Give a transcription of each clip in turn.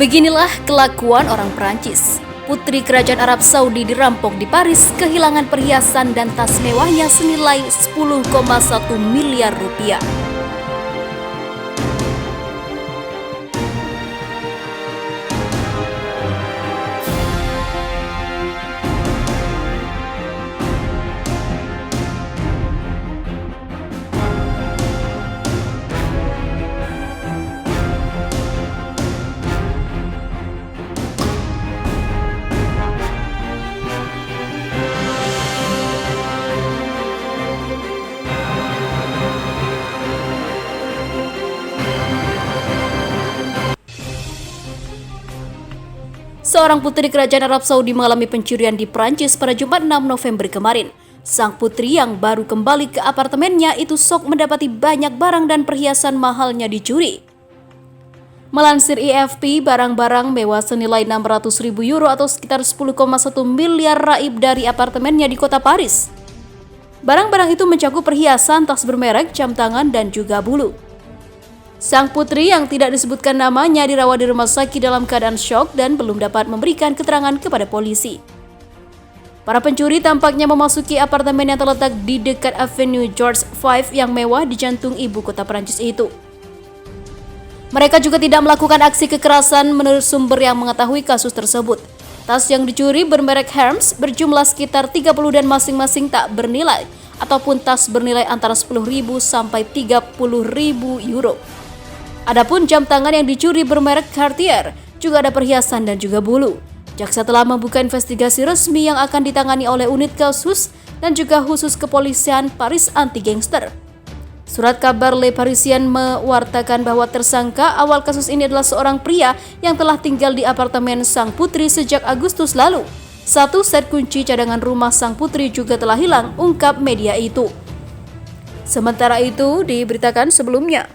Beginilah kelakuan orang Perancis. Putri Kerajaan Arab Saudi dirampok di Paris, kehilangan perhiasan dan tas mewahnya senilai 10,1 miliar rupiah. Seorang putri Kerajaan Arab Saudi mengalami pencurian di Prancis pada Jumat 6 November kemarin. Sang putri yang baru kembali ke apartemennya itu sok mendapati banyak barang dan perhiasan mahalnya dicuri. Melansir AFP, barang-barang mewah senilai 600.000 euro atau sekitar 10,1 miliar raib dari apartemennya di kota Paris. Barang-barang itu mencakup perhiasan, tas bermerek, jam tangan, dan juga bulu. Sang putri yang tidak disebutkan namanya dirawat di rumah sakit dalam keadaan syok dan belum dapat memberikan keterangan kepada polisi. Para pencuri tampaknya memasuki apartemen yang terletak di dekat Avenue George V yang mewah di jantung ibu kota Prancis itu. Mereka juga tidak melakukan aksi kekerasan menurut sumber yang mengetahui kasus tersebut. Tas yang dicuri bermerek Hermes berjumlah sekitar 30 dan masing-masing tak bernilai, ataupun tas bernilai antara 10.000 sampai 30.000 euro. Adapun jam tangan yang dicuri bermerek Cartier, juga ada perhiasan dan juga bulu. Jaksa telah membuka investigasi resmi yang akan ditangani oleh unit kasus dan juga khusus kepolisian Paris anti-gangster. Surat kabar Le Parisien mewartakan bahwa tersangka awal kasus ini adalah seorang pria yang telah tinggal di apartemen sang putri sejak Agustus lalu. Satu set kunci cadangan rumah sang putri juga telah hilang, ungkap media itu. Sementara itu, diberitakan sebelumnya,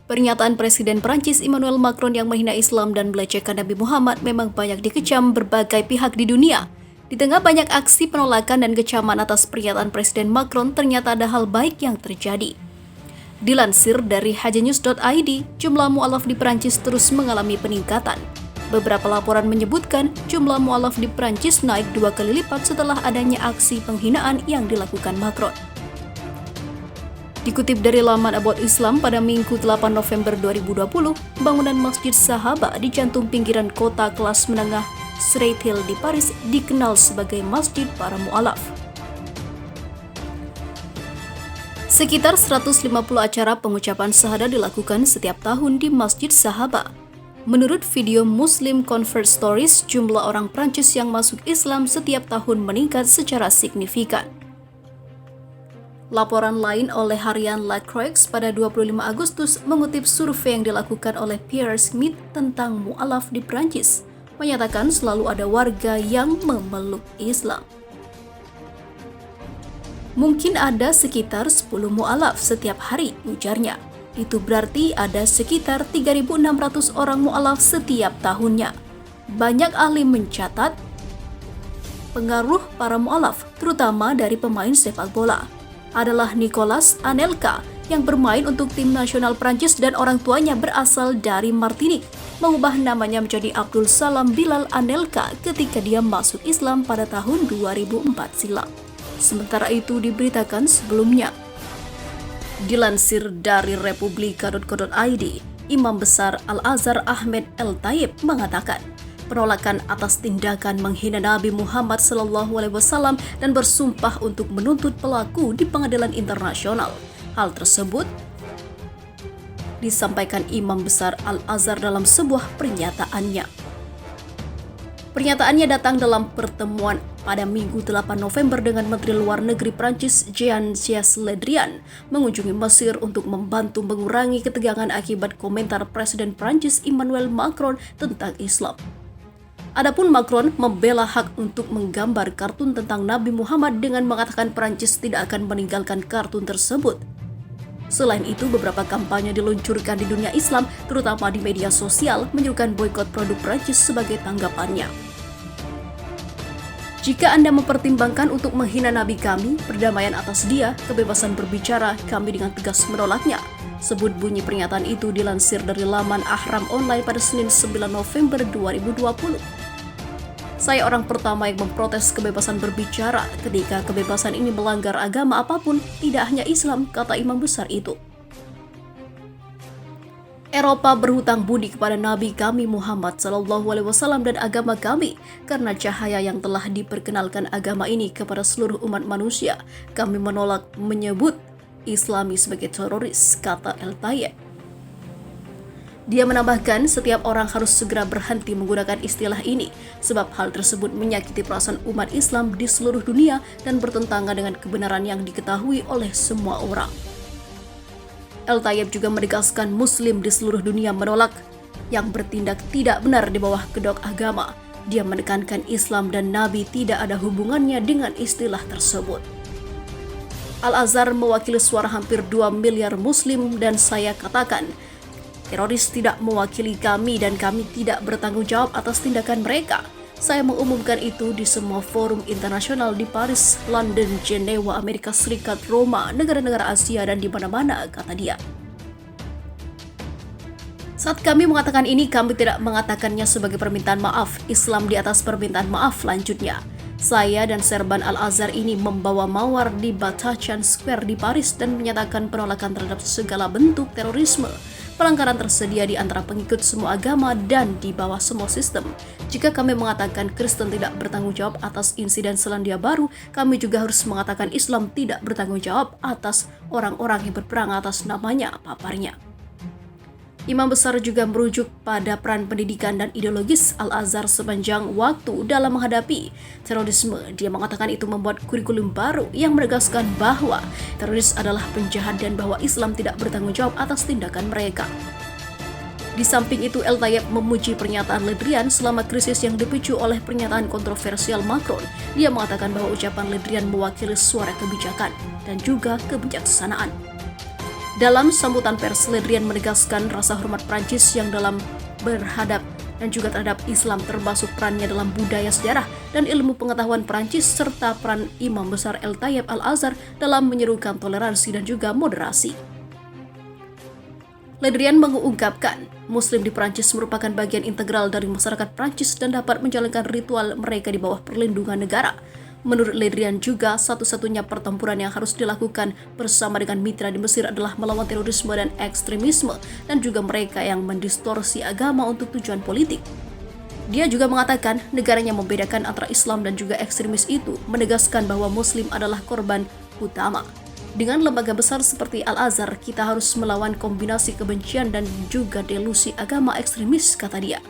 pernyataan Presiden Prancis Emmanuel Macron yang menghina Islam dan melecehkan Nabi Muhammad memang banyak dikecam berbagai pihak di dunia. Di tengah banyak aksi penolakan dan kecaman atas pernyataan Presiden Macron, ternyata ada hal baik yang terjadi. Dilansir dari hajanews.id, jumlah mu'alaf di Prancis terus mengalami peningkatan. Beberapa laporan menyebutkan jumlah mu'alaf di Prancis naik 2 kali lipat setelah adanya aksi penghinaan yang dilakukan Macron. Dikutip dari laman About Islam pada Minggu 8 November 2020, bangunan Masjid Sahaba di jantung pinggiran kota kelas menengah Sreit-Hill di Paris dikenal sebagai Masjid para Mu'alaf. Sekitar 150 acara pengucapan syahadat dilakukan setiap tahun di Masjid Sahaba. Menurut video Muslim Convert Stories, jumlah orang Prancis yang masuk Islam setiap tahun meningkat secara signifikan. Laporan lain oleh harian La Croix pada 25 Agustus mengutip survei yang dilakukan oleh Pierre Smith tentang mu'alaf di Prancis, menyatakan selalu ada warga yang memeluk Islam. Mungkin ada sekitar 10 mu'alaf setiap hari, ujarnya. Itu berarti ada sekitar 3.600 orang mu'alaf setiap tahunnya. Banyak ahli mencatat pengaruh para mu'alaf, terutama dari pemain sepak bola, adalah Nicolas Anelka yang bermain untuk tim nasional Prancis dan orang tuanya berasal dari Martinique, mengubah namanya menjadi Abdul Salam Bilal Anelka ketika dia masuk Islam pada tahun 2004 silam. Sementara itu diberitakan sebelumnya. Dilansir dari republika.co.id, Imam Besar Al-Azhar Ahmed El-Taib mengatakan, penolakan atas tindakan menghina Nabi Muhammad SAW dan bersumpah untuk menuntut pelaku di pengadilan internasional. Hal tersebut disampaikan Imam Besar Al-Azhar dalam sebuah pernyataannya. Pernyataannya datang dalam pertemuan pada Minggu 8 November dengan Menteri Luar Negeri Prancis Jean-Yves Le Drian mengunjungi Mesir untuk membantu mengurangi ketegangan akibat komentar Presiden Prancis Emmanuel Macron tentang Islam. Adapun Macron membela hak untuk menggambar kartun tentang Nabi Muhammad dengan mengatakan Prancis tidak akan meninggalkan kartun tersebut. Selain itu, beberapa kampanye diluncurkan di dunia Islam, terutama di media sosial, menyerukan boikot produk Prancis sebagai tanggapannya. Jika Anda mempertimbangkan untuk menghina Nabi kami, perdamaian atas dia, kebebasan berbicara, kami dengan tegas menolaknya. Sebut bunyi pernyataan itu dilansir dari laman Ahram Online pada Senin 9 November 2020. Saya orang pertama yang memprotes kebebasan berbicara ketika kebebasan ini melanggar agama apapun, tidak hanya Islam, kata imam besar itu. Eropa berhutang budi kepada Nabi kami Muhammad SAW dan agama kami karena cahaya yang telah diperkenalkan agama ini kepada seluruh umat manusia. Kami menolak menyebut Islami sebagai teroris, kata El-Tayeb. Dia menambahkan setiap orang harus segera berhenti menggunakan istilah ini sebab hal tersebut menyakiti perasaan umat Islam di seluruh dunia dan bertentangan dengan kebenaran yang diketahui oleh semua orang. El-Tayeb juga menegaskan Muslim di seluruh dunia menolak yang bertindak tidak benar di bawah kedok agama. Dia menekankan Islam dan Nabi tidak ada hubungannya dengan istilah tersebut. Al-Azhar mewakili suara hampir 2 miliar Muslim dan saya katakan, teroris tidak mewakili kami dan kami tidak bertanggung jawab atas tindakan mereka. Saya mengumumkan itu di semua forum internasional di Paris, London, Jenewa, Amerika Serikat, Roma, negara-negara Asia, dan di mana-mana, kata dia. Saat kami mengatakan ini, kami tidak mengatakannya sebagai permintaan maaf. Islam di atas permintaan maaf, lanjutnya. Saya dan Serban Al-Azhar ini membawa mawar di Bataclan Square di Paris dan menyatakan penolakan terhadap segala bentuk terorisme. Pelanggaran tersedia di antara pengikut semua agama dan di bawah semua sistem. Jika kami mengatakan Kristen tidak bertanggung jawab atas insiden Selandia Baru, kami juga harus mengatakan Islam tidak bertanggung jawab atas orang-orang yang berperang atas namanya, paparnya. Imam besar juga merujuk pada peran pendidikan dan ideologis Al-Azhar sepanjang waktu dalam menghadapi terorisme. Dia mengatakan itu membuat kurikulum baru yang menegaskan bahwa teroris adalah penjahat dan bahwa Islam tidak bertanggung jawab atas tindakan mereka. Di samping itu, El-Tayeb memuji pernyataan Le Drian selama krisis yang dipicu oleh pernyataan kontroversial Macron. Dia mengatakan bahwa ucapan Le Drian mewakili suara kebijakan dan juga kebijaksanaan. Dalam sambutan pers, Le Drian menegaskan rasa hormat Prancis yang dalam berhadap dan juga terhadap Islam termasuk perannya dalam budaya sejarah dan ilmu pengetahuan Prancis serta peran Imam besar El-Tayeb Al-Azhar dalam menyerukan toleransi dan juga moderasi. Le Drian mengungkapkan, Muslim di Prancis merupakan bagian integral dari masyarakat Prancis dan dapat menjalankan ritual mereka di bawah perlindungan negara. Menurut Le Drian juga, satu-satunya pertempuran yang harus dilakukan bersama dengan mitra di Mesir adalah melawan terorisme dan ekstremisme dan juga mereka yang mendistorsi agama untuk tujuan politik. Dia juga mengatakan negaranya membedakan antara Islam dan juga ekstremis itu, menegaskan bahwa Muslim adalah korban utama. Dengan lembaga besar seperti Al-Azhar, kita harus melawan kombinasi kebencian dan juga delusi agama ekstremis, kata dia.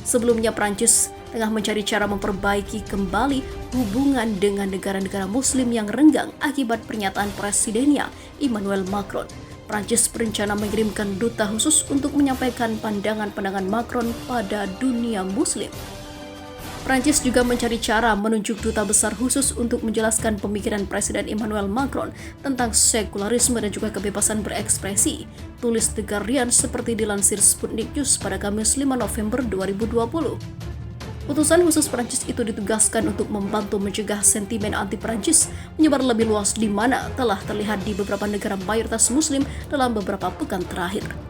Sebelumnya Prancis tengah mencari cara memperbaiki kembali hubungan dengan negara-negara Muslim yang renggang akibat pernyataan presidennya Emmanuel Macron. Prancis berencana mengirimkan duta khusus untuk menyampaikan pandangan-pandangan Macron pada dunia Muslim. Prancis juga mencari cara menunjuk duta besar khusus untuk menjelaskan pemikiran Presiden Emmanuel Macron tentang sekularisme dan juga kebebasan berekspresi, tulis The Guardian seperti dilansir Sputnik News pada Kamis 5 November 2020. Utusan khusus Prancis itu ditugaskan untuk membantu mencegah sentimen anti-Prancis menyebar lebih luas di mana telah terlihat di beberapa negara mayoritas Muslim dalam beberapa pekan terakhir.